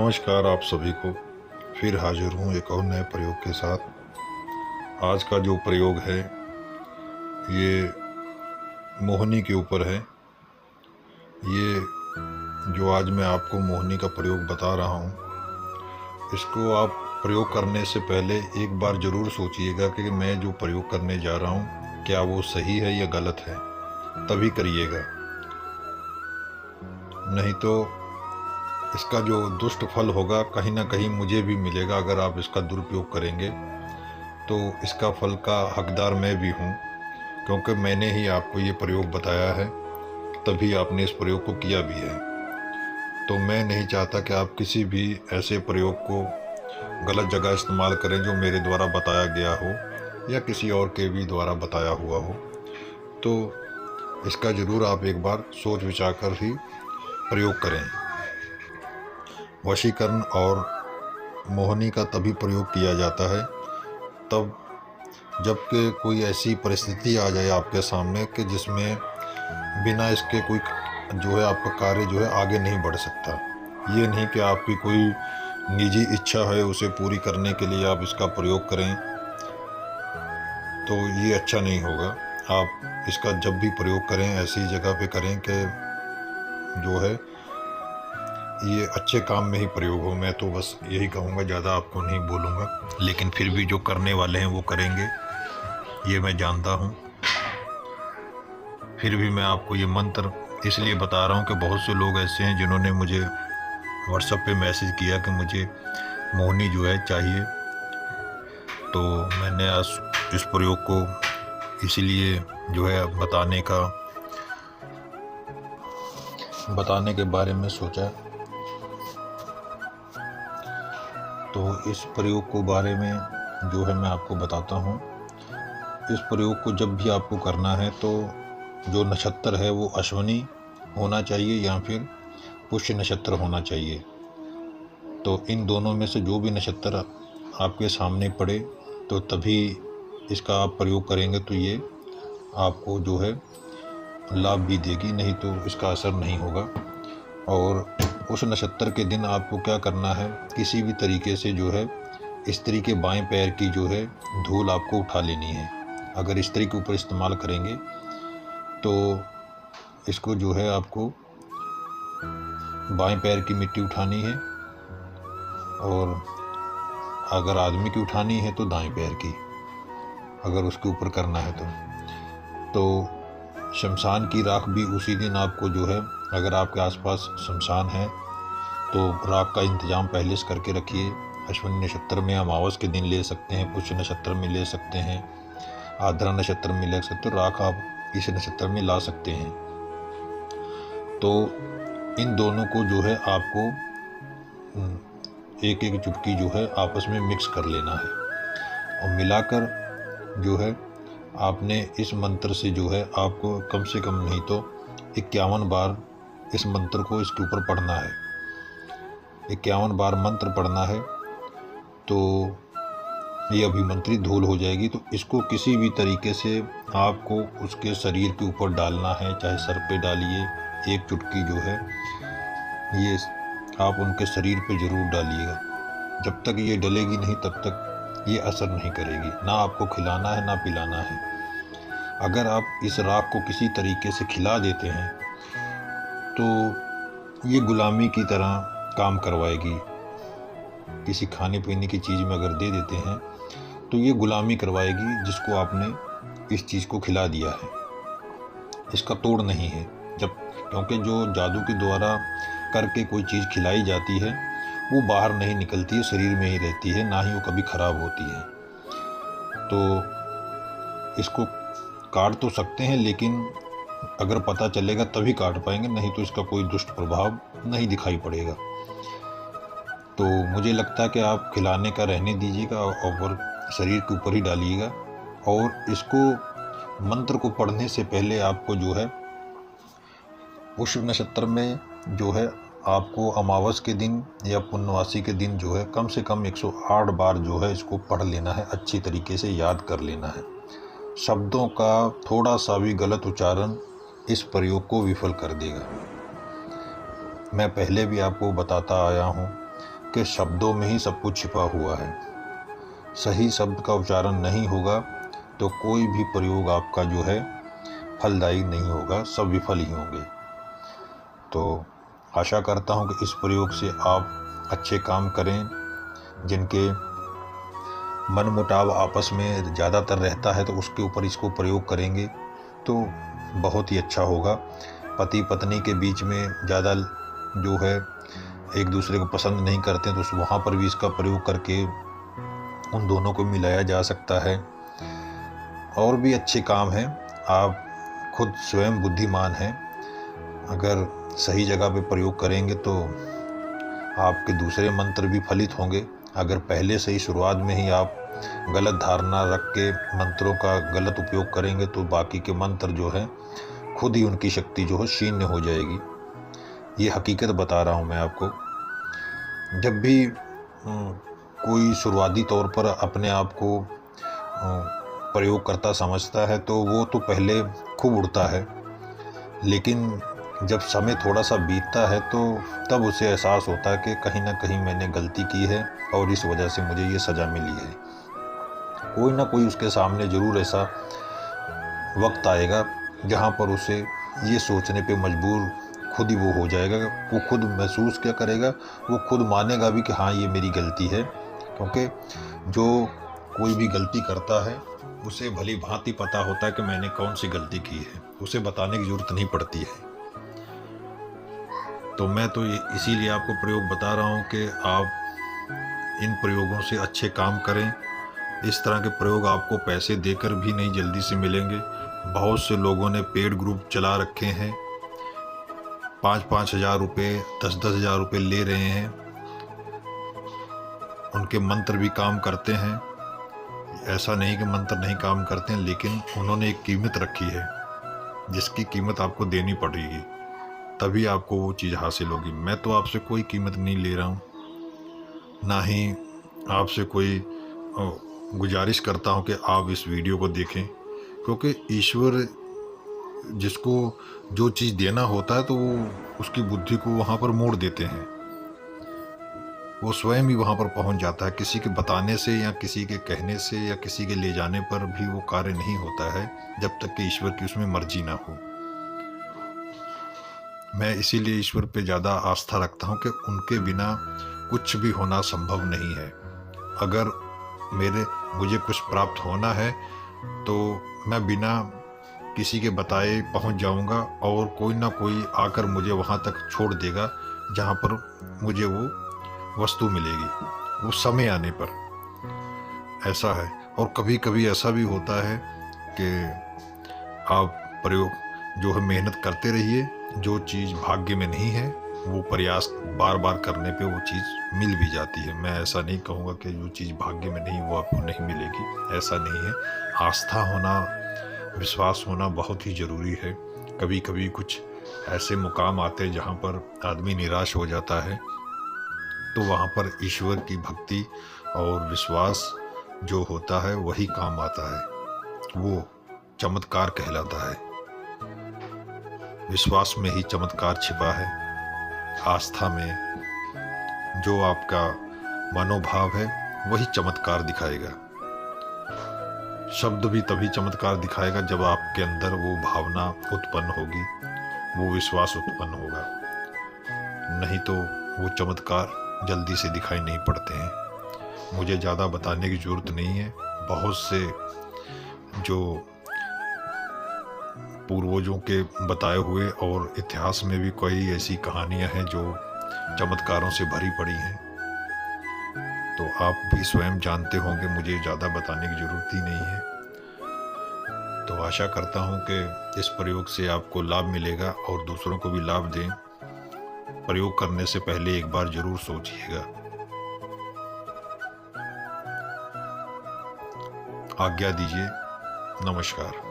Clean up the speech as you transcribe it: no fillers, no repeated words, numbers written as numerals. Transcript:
नमस्कार आप सभी को। फिर हाजिर हूँ एक और नए प्रयोग के साथ। आज का जो प्रयोग है ये मोहिनी के ऊपर है। ये जो आज मैं आपको मोहिनी का प्रयोग बता रहा हूँ, इसको आप प्रयोग करने से पहले एक बार ज़रूर सोचिएगा कि मैं जो प्रयोग करने जा रहा हूँ क्या वो सही है या गलत है, तभी करिएगा। नहीं तो इसका जो दुष्ट फल होगा कहीं ना कहीं मुझे भी मिलेगा। अगर आप इसका दुरुपयोग करेंगे तो इसका फल का हकदार मैं भी हूँ, क्योंकि मैंने ही आपको ये प्रयोग बताया है, तभी आपने इस प्रयोग को किया भी है। तो मैं नहीं चाहता कि आप किसी भी ऐसे प्रयोग को गलत जगह इस्तेमाल करें जो मेरे द्वारा बताया गया हो या किसी और के भी द्वारा बताया हुआ हो। तो इसका ज़रूर आप एक बार सोच विचार कर ही प्रयोग करें। वशीकरण और मोहिनी का तभी प्रयोग किया जाता है तब जबकि कोई ऐसी परिस्थिति आ जाए आपके सामने कि जिसमें बिना इसके कोई जो है आपका कार्य जो है आगे नहीं बढ़ सकता। ये नहीं कि आपकी कोई निजी इच्छा है उसे पूरी करने के लिए आप इसका प्रयोग करें, तो ये अच्छा नहीं होगा। आप इसका जब भी प्रयोग करें ऐसी जगह पे करें कि जो है ये अच्छे काम में ही प्रयोग हो। मैं तो बस यही कहूँगा, ज़्यादा आपको नहीं बोलूँगा, लेकिन फिर भी जो करने वाले हैं वो करेंगे, ये मैं जानता हूँ। फिर भी मैं आपको ये मंत्र इसलिए बता रहा हूँ कि बहुत से लोग ऐसे हैं जिन्होंने मुझे व्हाट्सएप पे मैसेज किया कि मुझे मोहिनी जो है चाहिए। तो मैंने आज इस प्रयोग को इसलिए जो है बताने के बारे में सोचा। तो इस प्रयोग को बारे में जो है मैं आपको बताता हूँ। इस प्रयोग को जब भी आपको करना है तो जो नक्षत्र है वो अश्विनी होना चाहिए या फिर पुष्य नक्षत्र होना चाहिए। तो इन दोनों में से जो भी नक्षत्र आपके सामने पड़े तो तभी इसका आप प्रयोग करेंगे, तो ये आपको जो है लाभ भी देगी, नहीं तो इसका असर नहीं होगा। और उस नक्षत्र के दिन आपको क्या करना है, किसी भी तरीके से जो है स्त्री के बाएं पैर की जो है धूल आपको उठा लेनी है। अगर स्त्री के ऊपर इस्तेमाल करेंगे तो इसको जो है आपको बाएं पैर की मिट्टी उठानी है, और अगर आदमी की उठानी है तो दाएं पैर की, अगर उसके ऊपर करना है तो शमशान की राख भी उसी दिन आपको जो है, अगर आपके आसपास शमशान है तो राख का इंतज़ाम पहले से करके रखिए। अश्विनी नक्षत्र में अमावस के दिन ले सकते हैं, पुष्य नक्षत्र में ले सकते हैं, आर्द्रा नक्षत्र में ले सकते, तो राख आप इस नक्षत्र में ला सकते हैं। तो इन दोनों को जो है आपको एक एक चुटकी जो है आपस में मिक्स कर लेना है, और मिलाकर जो है आपने इस मंत्र से जो है आपको कम से कम नहीं तो 51 बार इस मंत्र को इसके ऊपर पढ़ना है। 51 बार मंत्र पढ़ना है तो ये अभिमंत्रित धूल हो जाएगी। तो इसको किसी भी तरीके से आपको उसके शरीर के ऊपर डालना है, चाहे सर पे डालिए, एक चुटकी जो है ये आप उनके शरीर पे ज़रूर डालिएगा। जब तक ये डलेगी नहीं तब तक ये असर नहीं करेगी। ना आपको खिलाना है ना पिलाना है। अगर आप इस राख को किसी तरीके से खिला देते हैं तो ये गुलामी की तरह काम करवाएगी। किसी खाने पीने की चीज़ में अगर दे देते हैं तो ये गुलामी करवाएगी जिसको आपने इस चीज़ को खिला दिया है। इसका तोड़ नहीं है, क्योंकि जो जादू के द्वारा करके कोई चीज़ खिलाई जाती है वो बाहर नहीं निकलती है, शरीर में ही रहती है, ना ही वो कभी ख़राब होती है। तो इसको काट तो सकते हैं, लेकिन अगर पता चलेगा तभी काट पाएंगे, नहीं तो इसका कोई दुष्ट प्रभाव नहीं दिखाई पड़ेगा। तो मुझे लगता है कि आप खिलाने का रहने दीजिएगा और शरीर के ऊपर ही डालिएगा। और इसको मंत्र को पढ़ने से पहले आपको जो है पुष्य नक्षत्र में जो है आपको अमावस के दिन या पूर्णवासी के दिन जो है कम से कम 108 बार जो है इसको पढ़ लेना है, अच्छी तरीके से याद कर लेना है। शब्दों का थोड़ा सा भी गलत उच्चारण इस प्रयोग को विफल कर देगा। मैं पहले भी आपको बताता आया हूँ आपके शब्दों में ही सब कुछ छिपा हुआ है। सही शब्द का उच्चारण नहीं होगा तो कोई भी प्रयोग आपका जो है फलदायी नहीं होगा, सब विफल ही होंगे। तो आशा करता हूँ कि इस प्रयोग से आप अच्छे काम करें। जिनके मनमुटाव आपस में ज़्यादातर रहता है तो उसके ऊपर इसको प्रयोग करेंगे तो बहुत ही अच्छा होगा। पति पत्नी के बीच में ज़्यादा जो है एक दूसरे को पसंद नहीं करते तो वहाँ पर भी इसका प्रयोग करके उन दोनों को मिलाया जा सकता है। और भी अच्छे काम हैं। आप खुद स्वयं बुद्धिमान हैं, अगर सही जगह पे प्रयोग करेंगे तो आपके दूसरे मंत्र भी फलित होंगे। अगर पहले से ही शुरुआत में ही आप गलत धारणा रख के मंत्रों का गलत उपयोग करेंगे तो बाकी के मंत्र जो है खुद ही उनकी शक्ति जो है क्षीण हो जाएगी। ये हकीकत बता रहा हूँ मैं आपको। जब भी कोई शुरुआती तौर पर अपने आप को प्रयोग करता समझता है तो वो तो पहले खूब उड़ता है, लेकिन जब समय थोड़ा सा बीतता है तो तब उसे एहसास होता है कि कहीं ना कहीं मैंने गलती की है और इस वजह से मुझे ये सज़ा मिली है। कोई ना कोई उसके सामने ज़रूर ऐसा वक्त आएगा जहाँ पर उसे ये सोचने पे मजबूर खुद ही वो हो जाएगा। वो खुद महसूस क्या करेगा, वो खुद मानेगा भी कि हाँ ये मेरी गलती है। क्योंकि जो कोई भी गलती करता है उसे भली भांति पता होता है कि मैंने कौन सी गलती की है, उसे बताने की ज़रूरत नहीं पड़ती है। तो मैं तो इसीलिए आपको प्रयोग बता रहा हूँ कि आप इन प्रयोगों से अच्छे काम करें। इस तरह के प्रयोग आपको पैसे देकर भी नहीं जल्दी से मिलेंगे। बहुत से लोगों ने पेड ग्रुप चला रखे हैं, 5-5 हज़ार रुपये 10-10 हज़ार रुपये ले रहे हैं। उनके मंत्र भी काम करते हैं, ऐसा नहीं कि मंत्र नहीं काम करते हैं, लेकिन उन्होंने एक कीमत रखी है जिसकी कीमत आपको देनी पड़ेगी, तभी आपको वो चीज़ हासिल होगी। मैं तो आपसे कोई कीमत नहीं ले रहा हूँ, ना ही आपसे कोई गुजारिश करता हूँ कि आप इस वीडियो को देखें, क्योंकि ईश्वर जिसको जो चीज़ देना होता है तो वो उसकी बुद्धि को वहाँ पर मोड़ देते हैं। वो स्वयं ही वहाँ पर पहुँच जाता है। किसी के बताने से या किसी के कहने से या किसी के ले जाने पर भी वो कार्य नहीं होता है जब तक कि ईश्वर की उसमें मर्जी ना हो। मैं इसीलिए ईश्वर पे ज़्यादा आस्था रखता हूँ कि उनके बिना कुछ भी होना संभव नहीं है। अगर मुझे कुछ प्राप्त होना है तो मैं बिना किसी के बताए पहुँच जाऊँगा और कोई ना कोई आकर मुझे वहाँ तक छोड़ देगा जहाँ पर मुझे वो वस्तु मिलेगी, वो समय आने पर। ऐसा है। और कभी कभी ऐसा भी होता है कि आप प्रयोग जो है मेहनत करते रहिए, जो चीज़ भाग्य में नहीं है वो प्रयास बार बार करने पे वो चीज़ मिल भी जाती है। मैं ऐसा नहीं कहूँगा कि जो चीज़ भाग्य में नहीं वो आपको नहीं मिलेगी, ऐसा नहीं है। आस्था होना, विश्वास होना बहुत ही ज़रूरी है। कभी कभी कुछ ऐसे मुकाम आते हैं जहाँ पर आदमी निराश हो जाता है, तो वहाँ पर ईश्वर की भक्ति और विश्वास जो होता है वही काम आता है, वो चमत्कार कहलाता है। विश्वास में ही चमत्कार छिपा है। आस्था में जो आपका मनोभाव है वही चमत्कार दिखाएगा। शब्द भी तभी चमत्कार दिखाएगा जब आपके अंदर वो भावना उत्पन्न होगी, वो विश्वास उत्पन्न होगा। नहीं तो वो चमत्कार जल्दी से दिखाई नहीं पड़ते हैं। मुझे ज़्यादा बताने की ज़रूरत नहीं है। बहुत से जो पूर्वजों के बताए हुए और इतिहास में भी कई ऐसी कहानियां हैं जो चमत्कारों से भरी पड़ी हैं, तो आप भी स्वयं जानते होंगे, मुझे ज़्यादा बताने की ज़रूरत ही नहीं है। तो आशा करता हूं कि इस प्रयोग से आपको लाभ मिलेगा और दूसरों को भी लाभ दें। प्रयोग करने से पहले एक बार ज़रूर सोचिएगा। आज्ञा दीजिए। नमस्कार।